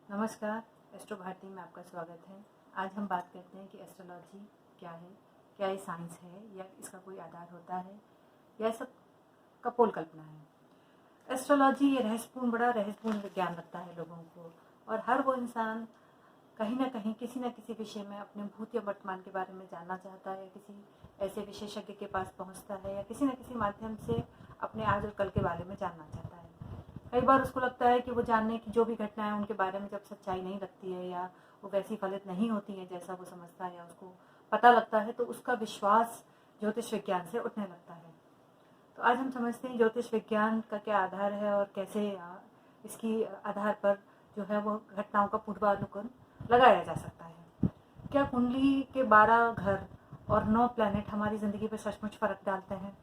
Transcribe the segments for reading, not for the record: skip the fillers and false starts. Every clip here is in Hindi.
नमस्कार। एस्ट्रो भारती में आपका स्वागत है। आज हम बात करते हैं कि एस्ट्रोलॉजी क्या है, क्या ये साइंस है या इसका कोई आधार होता है या सब कपोल कल्पना है। एस्ट्रोलॉजी ये बड़ा रहस्यपूर्ण ज्ञान रखता है लोगों को, और हर वो इंसान कहीं ना कहीं किसी न किसी विषय में अपने भूत या वर्तमान के बारे में जानना चाहता है, या किसी ऐसे विशेषज्ञ के पास पहुंचता है, या किसी न किसी माध्यम से अपने आज और कल के बारे में जानना चाहता है। कई बार उसको लगता है कि वो जानने की जो भी घटनाएं उनके बारे में जब सच्चाई नहीं लगती है या वो वैसी फलित नहीं होती है जैसा वो समझता है या उसको पता लगता है, तो उसका विश्वास ज्योतिष विज्ञान से उठने लगता है। तो आज हम समझते हैं ज्योतिष विज्ञान का क्या आधार है और कैसे इसकी आधार पर जो है वो घटनाओं का पूर्वानुमान लगाया जा सकता है। क्या कुंडली के 12 घर और 9 प्लैनेट हमारी ज़िंदगी पर सचमुच फ़र्क डालते हैं?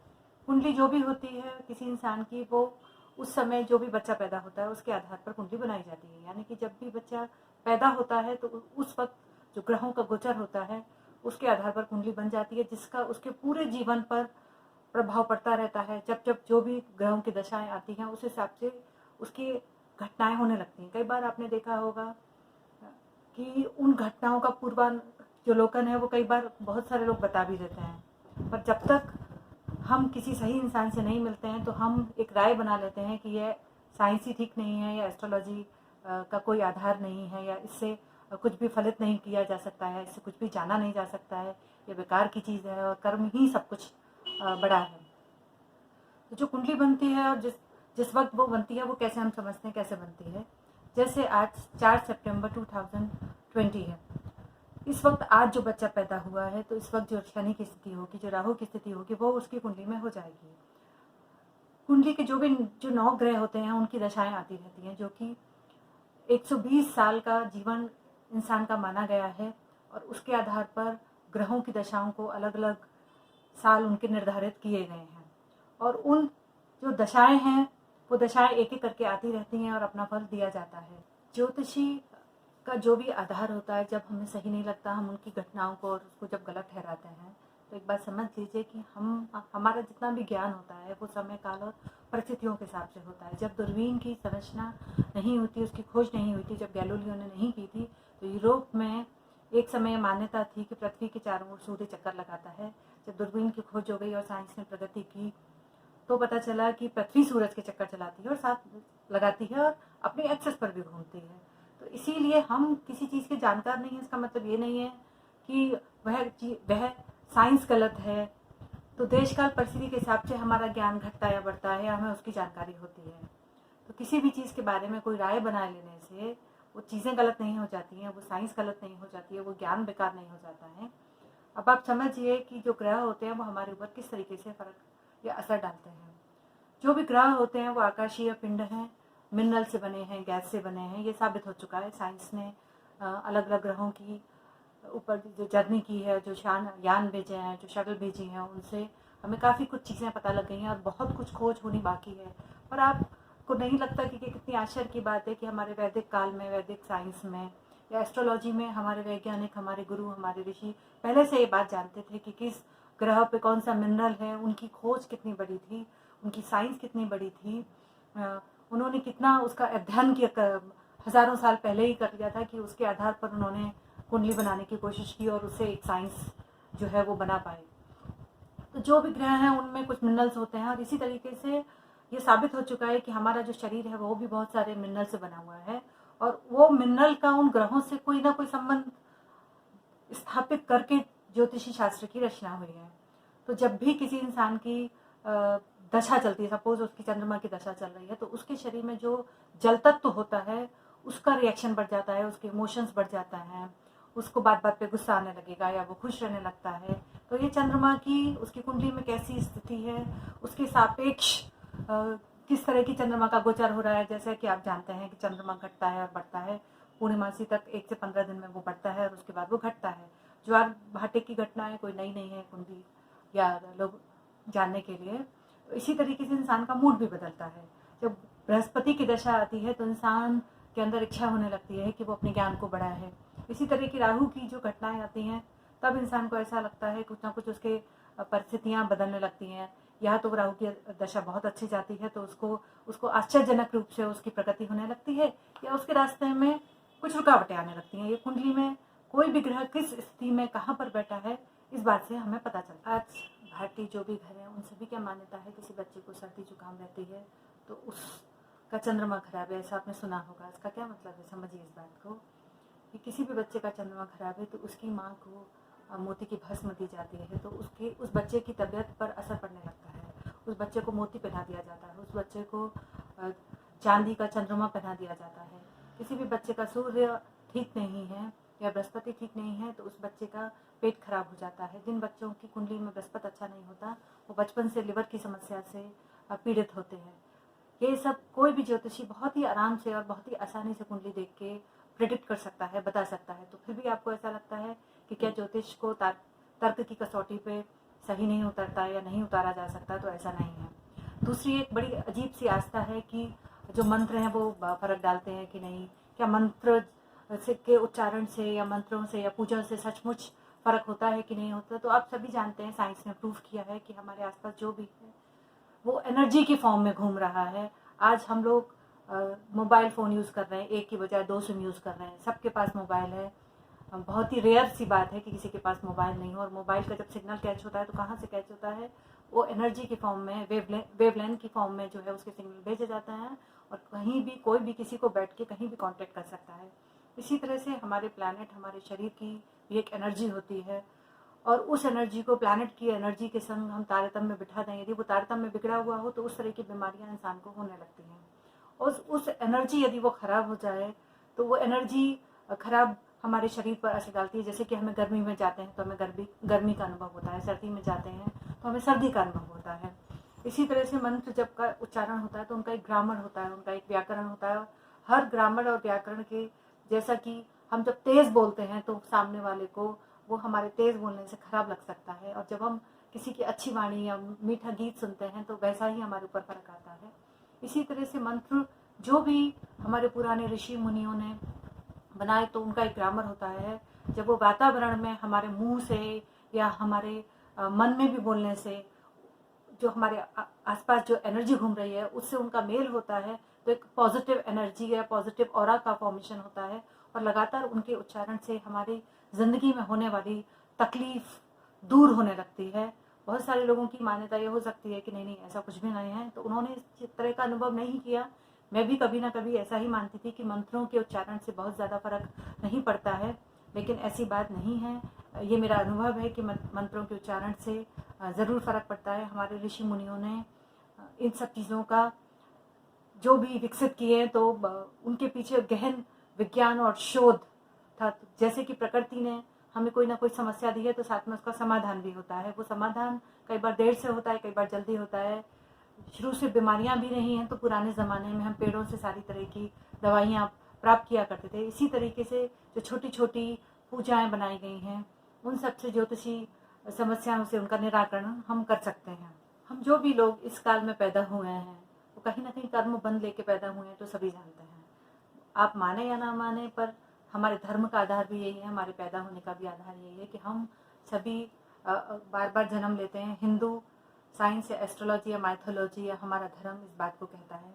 कुंडली जो भी होती है किसी इंसान की, वो उस समय जो भी बच्चा पैदा होता है उसके आधार पर कुंडली बनाई जाती है। यानी कि जब भी बच्चा पैदा होता है तो उस वक्त जो ग्रहों का गोचर होता है उसके आधार पर कुंडली बन जाती है, जिसका उसके पूरे जीवन पर प्रभाव पड़ता रहता है। जब जब जो भी ग्रहों की दशाएं आती हैं उस हिसाब से उसकी घटनाएं होने लगती हैं। कई बार आपने देखा होगा कि उन घटनाओं का पूर्वानुमान है वो कई बार बहुत सारे लोग बता भी देते हैं, पर जब तक हम किसी सही इंसान से नहीं मिलते हैं तो हम एक राय बना लेते हैं कि यह साइंस ही ठीक नहीं है, या एस्ट्रोलॉजी का कोई आधार नहीं है, या इससे कुछ भी फलित नहीं किया जा सकता है, इससे कुछ भी जाना नहीं जा सकता है, ये बेकार की चीज़ है और कर्म ही सब कुछ बड़ा है। तो जो कुंडली बनती है और जिस जिस वक्त वो बनती है वो कैसे हम समझते हैं कैसे बनती है। जैसे आज 4 सितंबर 2020 है। इस वक्त आज जो बच्चा पैदा हुआ है तो इस वक्त जो शनि की स्थिति होगी, जो राहु की स्थिति होगी, वो उसकी कुंडली में हो जाएगी। कुंडली के जो 9 ग्रह होते हैं उनकी दशाएं आती रहती हैं, जो कि 120 साल का जीवन इंसान का माना गया है, और उसके आधार पर ग्रहों की दशाओं को अलग अलग साल उनके निर्धारित किए गए हैं, और उन जो दशाएं हैं वो दशाएं एक एक करके आती रहती हैं और अपना फल दिया जाता है। ज्योतिषी का जो भी आधार होता है, जब हमें सही नहीं लगता हम उनकी घटनाओं को और उसको जब गलत ठहराते हैं, तो एक बात समझ लीजिए कि हमारा जितना भी ज्ञान होता है वो समय काल और परिस्थितियों के हिसाब से होता है। जब दूरबीन की संरचना नहीं हुई, उसकी खोज नहीं हुई थी, जब गैलीलियो ने नहीं की थी, तो यूरोप में एक समय मान्यता थी कि पृथ्वी के चारों ओर सूर्य चक्कर लगाता है। जब दूरबीन की खोज हो गई और साइंस ने प्रगति की तो पता चला कि पृथ्वी सूरज के चक्कर चलाती है और साथ लगाती है और अपनी एक्सेस पर भी घूमती है। तो इसीलिए हम किसी चीज़ के जानकार नहीं है, इसका मतलब ये नहीं है कि वह साइंस गलत है। तो देश काल परिस्थिति के हिसाब से हमारा ज्ञान घटता या बढ़ता है, हमें उसकी जानकारी होती है। तो किसी भी चीज़ के बारे में कोई राय बना लेने से वो चीज़ें गलत नहीं हो जाती हैं, वो साइंस गलत नहीं हो जाती है, वो ज्ञान बेकार नहीं हो जाता है। अब आप समझिए कि जो ग्रह होते हैं वो हमारे ऊपर किस तरीके से फर्क या असर डालते हैं। जो भी ग्रह होते हैं वो आकाशीय पिंड हैं, मिनरल से बने हैं, गैस से बने हैं, ये साबित हो चुका है। साइंस ने अलग अलग ग्रहों की ऊपर जो जर्नी की है, जो यान भेजे हैं, जो शटल भेजी हैं, उनसे हमें काफ़ी कुछ चीज़ें पता लग गई हैं और बहुत कुछ खोज होनी बाकी है। पर आपको नहीं लगता कि कितनी आश्चर्य की बात है कि हमारे वैदिक काल में, वैदिक साइंस में या एस्ट्रोलॉजी में हमारे वैज्ञानिक, हमारे गुरु, हमारे ऋषि पहले से ये बात जानते थे कि किस ग्रह पे कौन सा मिनरल है। उनकी खोज कितनी बड़ी थी, उनकी साइंस कितनी बड़ी थी, उन्होंने कितना उसका अध्ययन किया, हज़ारों साल पहले ही कर लिया था कि उसके आधार पर उन्होंने कुंडली बनाने की कोशिश की और उससे एक साइंस जो है वो बना पाए। तो जो भी ग्रह हैं उनमें कुछ मिनरल्स होते हैं, और इसी तरीके से ये साबित हो चुका है कि हमारा जो शरीर है वो भी बहुत सारे मिनरल से बना हुआ है, और वो मिनरल का उन ग्रहों से कोई ना कोई संबंध स्थापित करके ज्योतिषी शास्त्र की रचना हुई है। तो जब भी किसी इंसान की दशा चलती है, सपोज उसकी चंद्रमा की दशा चल रही है, तो उसके शरीर में जो जल तत्व होता है उसका रिएक्शन बढ़ जाता है, उसके इमोशंस बढ़ जाता है, उसको बात बात पे गुस्सा आने लगेगा या वो खुश रहने लगता है। तो ये चंद्रमा की उसकी कुंडली में कैसी स्थिति है, उसके सापेक्ष किस तरह की चंद्रमा का गोचर हो रहा है। जैसे कि आप जानते हैं कि चंद्रमा घटता है और बढ़ता है, पूर्णिमासी तक 1 से 15 दिन में वो बढ़ता है और उसके बाद वो घटता है। ज्वार भाटे की घटना है, कोई नई नहीं है कुंडली या लोग जानने के लिए। तो इसी तरीके से इंसान का मूड भी बदलता है। जब बृहस्पति की दशा आती है तो इंसान के अंदर इच्छा होने लगती है कि वो अपने ज्ञान को बढ़ाए। इसी तरह की राहु की जो घटनाएं आती हैं तब इंसान को ऐसा लगता है कुछ ना कुछ उसके परिस्थितियाँ बदलने लगती हैं। या तो राहु की दशा बहुत अच्छी जाती है तो उसको आश्चर्यजनक रूप से उसकी प्रगति होने लगती है, या उसके रास्ते में कुछ रुकावटें आने लगती हैं। ये कुंडली में कोई भी ग्रह किस स्थिति में कहाँ पर बैठा है, इस बात से हमें पता चलता है। आज भारतीय जो भी घर हैं उन सभी क्या मान्यता है, किसी बच्चे को सर्दी जुकाम रहती है तो उसका चंद्रमा खराब है, ऐसा आपने सुना होगा। इसका क्या मतलब है, समझिए इस बात को कि किसी भी बच्चे का चंद्रमा खराब है तो उसकी माँ को मोती की भस्म दी जाती है, तो उस बच्चे की तबीयत पर असर पड़ने लगता है। उस बच्चे को मोती पहना दिया जाता है, उस बच्चे को चांदी का चंद्रमा पहना दिया जाता है। किसी भी बच्चे का सूर्य ठीक नहीं है या बृहस्पति ठीक नहीं है तो उस बच्चे का पेट खराब हो जाता है। जिन बच्चों की कुंडली में बृहस्पति अच्छा नहीं होता वो बचपन से लिवर की समस्या से पीड़ित होते हैं। ये सब कोई भी ज्योतिषी बहुत ही आराम से और बहुत ही आसानी से कुंडली देख के प्रेडिक्ट कर सकता है, बता सकता है। तो फिर भी आपको ऐसा लगता है कि क्या ज्योतिष को तर्क की कसौटी पे सही नहीं उतरता या नहीं उतारा जा सकता, तो ऐसा नहीं है। दूसरी एक बड़ी अजीब सी आस्था है कि जो मंत्र हैं वो फर्क डालते हैं कि नहीं, क्या मंत्र के उच्चारण से या मंत्रों से या पूजा से सचमुच फर्क होता है कि नहीं होता। तो आप सभी जानते हैं, साइंस ने प्रूव किया है कि हमारे आसपास जो भी है वो एनर्जी की फॉर्म में घूम रहा है। आज हम लोग मोबाइल फ़ोन यूज़ कर रहे हैं, एक की बजाय 2 सिम यूज़ कर रहे हैं, सबके पास मोबाइल है। बहुत ही रेयर सी बात है कि किसी के पास मोबाइल नहीं हो। और मोबाइल का जब सिग्नल कैच होता है तो कहाँ से कैच होता है, वो एनर्जी की फॉर्म में, वेवलेंथ की फॉर्म में जो है उसके सिग्नल भेजे जाते हैं और कहीं भी कोई भी किसी को बैठ के कहीं भी कांटेक्ट कर सकता है। इसी तरह से हमारे प्लैनेट, हमारे शरीर की भी एक एनर्जी होती है और उस एनर्जी को प्लैनेट की एनर्जी के संग हम तारतम्य में बिठा दें, यदि वो तारतम्य में बिगड़ा हुआ हो तो उस तरह की बीमारियां इंसान को होने लगती हैं। उस एनर्जी यदि वो खराब हो जाए तो वो एनर्जी खराब हमारे शरीर पर असर डालती है। जैसे कि हमें गर्मी में जाते हैं तो हमें गर्मी का अनुभव होता है, सर्दी में जाते हैं तो हमें सर्दी का अनुभव होता है। इसी तरह से मंत्र जब का उच्चारण होता है तो उनका एक ग्रामर होता है, उनका एक व्याकरण होता है। हर ग्रामर और व्याकरण के जैसा कि हम जब तेज बोलते हैं तो सामने वाले को वो हमारे तेज बोलने से खराब लग सकता है, और जब हम किसी की अच्छी वाणी या मीठा गीत सुनते हैं तो वैसा ही हमारे ऊपर फर्क आता है। इसी तरह से मंत्र जो भी हमारे पुराने ऋषि मुनियों ने बनाए तो उनका एक ग्रामर होता है। जब वो वातावरण में हमारे मुंह से या हमारे मन में भी बोलने से जो हमारे आसपास जो एनर्जी घूम रही है उससे उनका मेल होता है तो एक पॉजिटिव एनर्जी या पॉजिटिव ऑरा का फॉर्मेशन होता है। और लगातार उनके उच्चारण से हमारी ज़िंदगी में होने वाली तकलीफ दूर होने लगती है। बहुत सारे लोगों की मान्यता ये हो सकती है कि नहीं नहीं ऐसा कुछ भी नहीं है, तो उन्होंने इस तरह का अनुभव नहीं किया। मैं भी कभी ना कभी ऐसा ही मानती थी कि मंत्रों के उच्चारण से बहुत ज़्यादा फर्क नहीं पड़ता है, लेकिन ऐसी बात नहीं है। ये मेरा अनुभव है कि मंत्रों के उच्चारण से ज़रूर फ़र्क पड़ता है। हमारे ऋषि मुनियों ने इन सब चीज़ों का जो भी विकसित किए तो उनके पीछे गहन विज्ञान और शोध था। जैसे कि प्रकृति ने हमें कोई ना कोई समस्या दी है तो साथ में उसका समाधान भी होता है। वो समाधान कई बार देर से होता है, कई बार जल्दी होता है। शुरू से बीमारियां भी नहीं हैं तो पुराने ज़माने में हम पेड़ों से सारी तरह की दवाइयाँ प्राप्त किया करते थे। इसी तरीके से जो छोटी छोटी पूजाएं बनाई गई हैं उन सब से ज्योतिषी समस्याओं से उनका निराकरण हम कर सकते हैं। हम जो भी लोग इस काल में पैदा हुए हैं वो कहीं ना कहीं कर्म बंध लेके पैदा हुए हैं, तो सभी जानते हैं। आप माने या ना माने पर हमारे धर्म का आधार भी यही है, हमारे पैदा होने का भी आधार यही है कि हम सभी बार बार जन्म लेते हैं। हिंदू साइंस या एस्ट्रोलॉजी या माइथोलॉजी या हमारा धर्म इस बात को कहता है।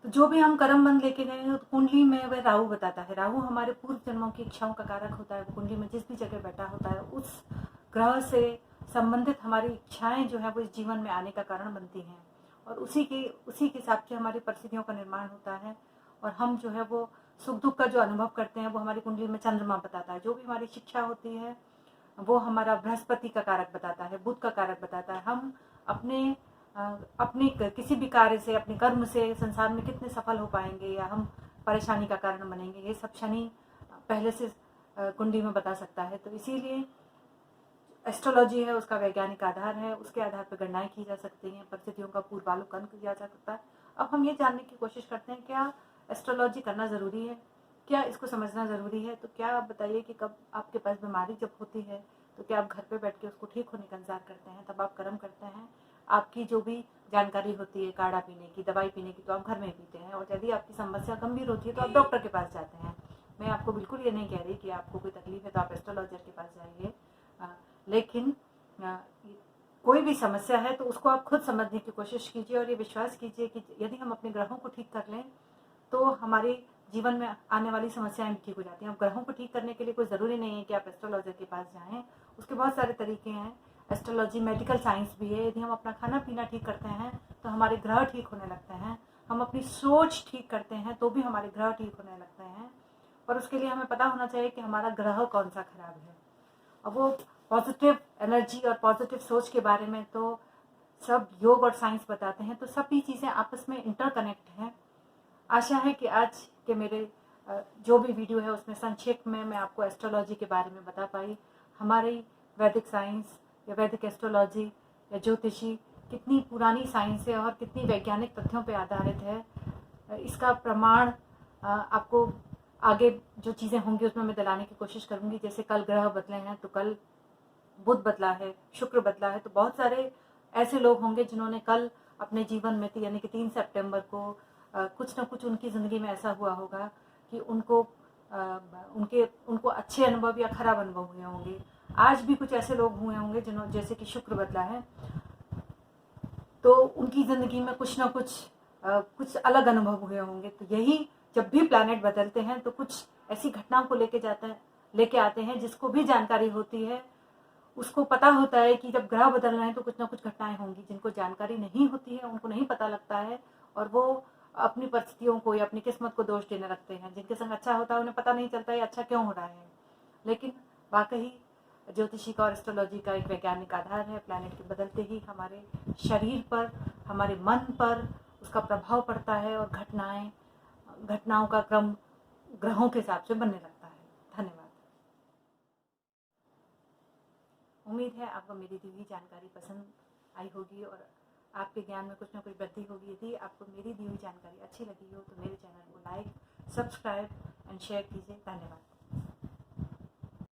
तो जो भी हम कर्म बंध लेके गए हैं तो कुंडली में वह राहु बताता है। राहु हमारे पूर्व जन्मों की इच्छाओं का कारक होता है। वो कुंडली में जिस भी जगह बैठा होता है उस ग्रह से संबंधित हमारी इच्छाएं जो है वो इस जीवन में आने का कारण बनती हैं और उसी के हिसाब से हमारी परिस्थितियों का निर्माण होता है। और हम जो है वो सुख दुख का जो अनुभव करते हैं वो हमारी कुंडली में चंद्रमा बताता है। जो भी हमारी शिक्षा होती है वो हमारा बृहस्पति का कारक बताता है, बुध का कारक बताता है। हम अपने किसी भी कार्य से, अपने कर्म से संसार में कितने सफल हो पाएंगे या हम परेशानी का कारण बनेंगे, ये सब शनि पहले से कुंडली में बता सकता है। तो इसीलिए एस्ट्रोलॉजी है, उसका वैज्ञानिक आधार है, उसके आधार पर गणनाएं की जा सकती हैं, परिस्थितियों का पूर्वावलोकन किया जा सकता है। अब हम ये जानने की कोशिश करते हैं क्या एस्ट्रोलॉजी करना ज़रूरी है, क्या इसको समझना ज़रूरी है। तो क्या आप बताइए कि कब आपके पास बीमारी जब होती है तो क्या आप घर पे बैठ के उसको ठीक होने का इंतजार करते हैं, तब आप कर्म करते हैं। आपकी जो भी जानकारी होती है काढ़ा पीने की, दवाई पीने की, तो आप घर में पीते हैं। और यदि आपकी समस्या गंभीर होती है तो आप डॉक्टर के पास जाते हैं। मैं आपको बिल्कुल ये नहीं कह रही कि आपको कोई तकलीफ है तो आप एस्ट्रोलॉजर के पास जाइए, लेकिन कोई भी समस्या है तो उसको आप खुद समझने की कोशिश कीजिए और ये विश्वास कीजिए कि यदि हम अपने ग्रहों को ठीक कर लें तो हमारी जीवन में आने वाली समस्याएं भी ठीक हो जाती हैं। अब ग्रहों को ठीक करने के लिए कोई ज़रूरी नहीं है कि आप एस्ट्रोलॉजर के पास जाएं, उसके बहुत सारे तरीके हैं। एस्ट्रोलॉजी मेडिकल साइंस भी है। यदि हम अपना खाना पीना ठीक करते हैं तो हमारे ग्रह ठीक होने लगते हैं। हम अपनी सोच ठीक करते हैं तो भी हमारे ग्रह ठीक होने लगते हैं। और उसके लिए हमें पता होना चाहिए कि हमारा ग्रह कौन सा खराब है। अब वो पॉजिटिव एनर्जी और पॉजिटिव सोच के बारे में तो सब योग और साइंस बताते हैं, तो सभी चीज़ें आपस में इंटरकनेक्ट हैं। आशा है कि आज के मेरे जो भी वीडियो है उसमें संक्षेप में मैं आपको एस्ट्रोलॉजी के बारे में बता पाई। हमारी वैदिक साइंस या वैदिक एस्ट्रोलॉजी या ज्योतिषी कितनी पुरानी साइंस है और कितनी वैज्ञानिक तथ्यों पर आधारित है, इसका प्रमाण आपको आगे जो चीज़ें होंगी उसमें मैं दिलाने की कोशिश करूँगी। जैसे कल ग्रह बदले हैं, तो कल बुध बदला है, शुक्र बदला है, तो बहुत सारे ऐसे लोग होंगे जिन्होंने कल अपने जीवन में यानी कि 3 सितंबर को कुछ ना कुछ उनकी ज़िंदगी में ऐसा हुआ होगा कि उनको अच्छे अनुभव या खराब अनुभव हुए होंगे। आज भी कुछ ऐसे लोग हुए होंगे जैसे कि शुक्र बदला है, तो उनकी ज़िंदगी में कुछ ना कुछ अलग अनुभव हुए होंगे। तो यही जब भी प्लैनेट बदलते हैं तो कुछ ऐसी घटनाओं को लेके आते हैं जिसको भी जानकारी होती है। उसको पता होता है कि जब ग्रह बदल रहे हैं तो कुछ ना कुछ घटनाएं होंगी। जिनको जानकारी नहीं होती है उनको नहीं पता लगता है और वो अपनी परिस्थितियों को या अपनी किस्मत को दोष देने लगते हैं। जिनके संग अच्छा होता है उन्हें पता नहीं चलता है अच्छा क्यों हो रहा है। लेकिन वाकई ज्योतिषी का और एस्ट्रोलॉजी का एक वैज्ञानिक आधार है। प्लैनेट के बदलते ही हमारे शरीर पर, हमारे मन पर उसका प्रभाव पड़ता है और घटनाओं का क्रम ग्रहों के हिसाब से बनने लगता है। धन्यवाद। उम्मीद है आपको मेरी दी हुई जानकारी पसंद आई होगी और आपके ज्ञान में कुछ ना कुछ वृद्धि होगी। यदि आपको मेरी दी हुई जानकारी अच्छी लगी हो तो मेरे चैनल को लाइक, सब्सक्राइब एंड शेयर कीजिए। धन्यवाद।